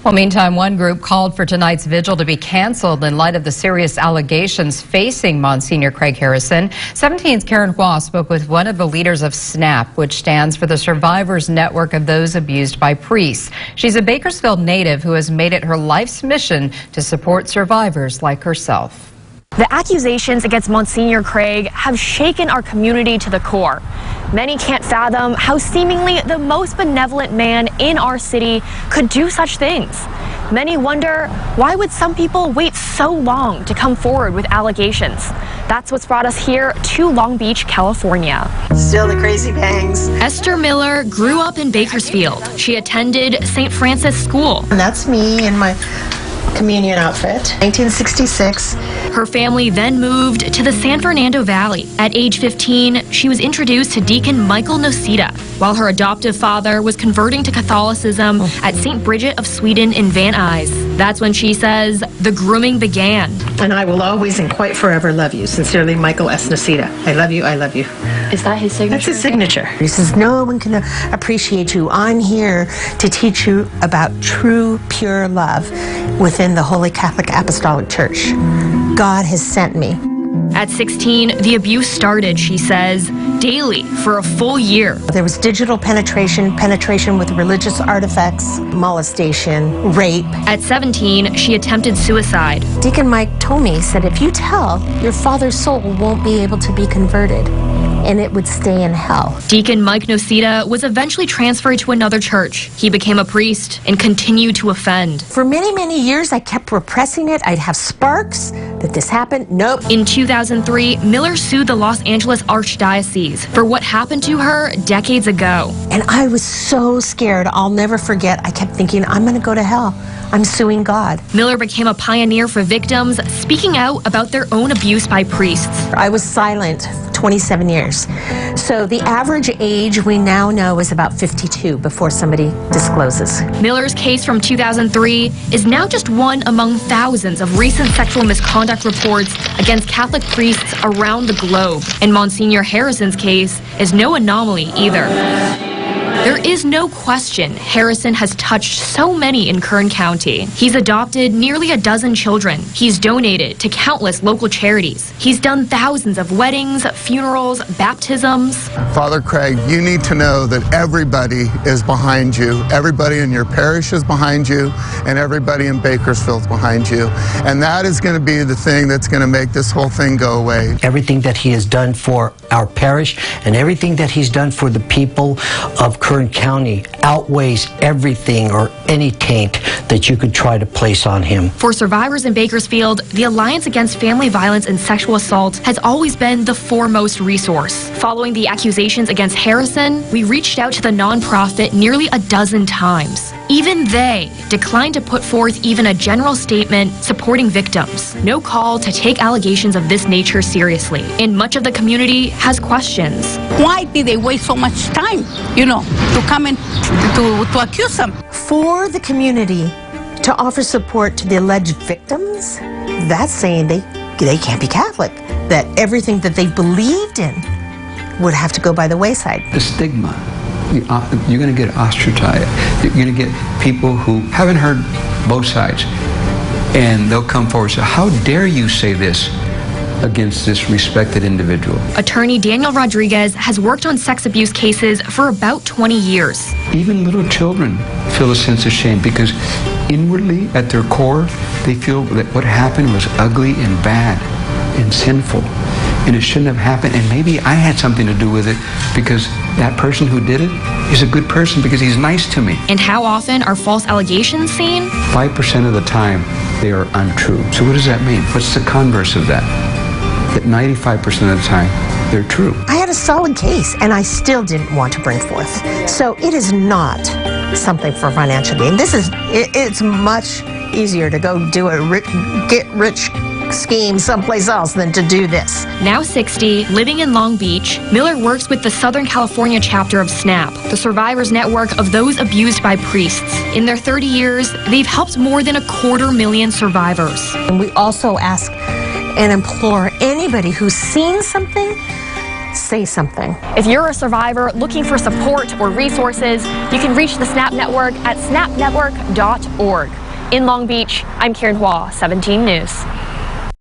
Well, meantime, one group called for tonight's vigil to be canceled in light of the serious allegations facing Monsignor Craig Harrison. 17's Karen Hua spoke with one of the leaders of SNAP, which stands for the Survivors Network of Those Abused by Priests. She's a Bakersfield native who has made it her life's mission to support survivors like herself. The accusations against Monsignor Craig have shaken our community to the core. Many can't fathom how seemingly the most benevolent man in our city could do such things. Many wonder, why would some people wait so long to come forward with allegations? That's what's brought us here to Long Beach, California. Still the crazy bangs. Esther Miller grew up in Bakersfield. She attended St. Francis School. And that's me in my communion outfit, 1966. Her family then moved to the San Fernando Valley. At age 15, she was introduced to Deacon Michael Nocita, while her adoptive father was converting to Catholicism at St. Bridget of Sweden in Van Nuys. That's when she says the grooming began. And I will always and quite forever love you. Sincerely, Michael S. Nocita. I love you, I love you. Is that his signature? That's his signature. He says, no one can appreciate you. I'm here to teach you about true, pure love within the Holy Catholic Apostolic Church. God has sent me. At 16, the abuse started, she says, daily for a full year. There was digital penetration with religious artifacts, molestation, rape. At 17, she attempted suicide. Deacon Mike told me, he said, if you tell, your father's soul won't be able to be converted, and it would stay in hell. Deacon Mike Nocita was eventually transferred to another church. He became a priest and continued to offend. For many, many years, I kept repressing it. I'd have sparks that this happened. Nope. In 2003, Miller sued the Los Angeles Archdiocese for what happened to her decades ago. And I was so scared. I'll never forget. I kept thinking, I'm going to go to hell. I'm suing God. Miller became a pioneer for victims, speaking out about their own abuse by priests. I was silent 27 years. So the average age we now know is about 52 before somebody discloses. Miller's case from 2003 is now just one among thousands of recent sexual misconduct reports against Catholic priests around the globe. And Monsignor Harrison's case is no anomaly either. There is no question Harrison has touched so many in Kern County. He's adopted nearly a dozen children. He's donated to countless local charities. He's done thousands of weddings, funerals, baptisms. Father Craig, you need to know that everybody is behind you. Everybody in your parish is behind you, and everybody in Bakersfield is behind you. And that is going to be the thing that's going to make this whole thing go away. Everything that he has done for our parish and everything that he's done for the people of Kern County outweighs everything or any taint that you could try to place on him. For survivors in Bakersfield, the Alliance Against Family Violence and Sexual Assault has always been the foremost resource. Following the accusations against Harrison, we reached out to the nonprofit nearly a dozen times. Even they declined to put forth even a general statement supporting victims. No call to take allegations of this nature seriously. And much of the community has questions. Why did they waste so much time, to come and to accuse them? For the community to offer support to the alleged victims, that's saying they can't be Catholic, that everything that they believed in would have to go by the wayside. The stigma. You're going to get ostracized. You're going to get people who haven't heard both sides, and they'll come forward and say, how dare you say this against this respected individual? Attorney Daniel Rodriguez has worked on sex abuse cases for about 20 years. Even little children feel a sense of shame because inwardly, at their core, they feel that what happened was ugly and bad and sinful. And it shouldn't have happened, and maybe I had something to do with it because that person who did it is a good person because he's nice to me. And how often are false allegations seen? 5% of the time, they are untrue. So what does that mean? What's the converse of that? That 95% of the time, they're true. I had a solid case, and I still didn't want to bring forth. So it is not something for financial gain. It's much easier to go do a get-rich scheme someplace else than to do this. Now 60, living in Long Beach, Miller works with the Southern California chapter of SNAP, the Survivors Network of Those Abused by Priests. In their 30 years, they've helped more than 250,000 survivors. And we also ask and implore anybody who's seen something, say something. If you're a survivor looking for support or resources, you can reach the SNAP Network at snapnetwork.org. In Long Beach, I'm Karen Hua, 17 News.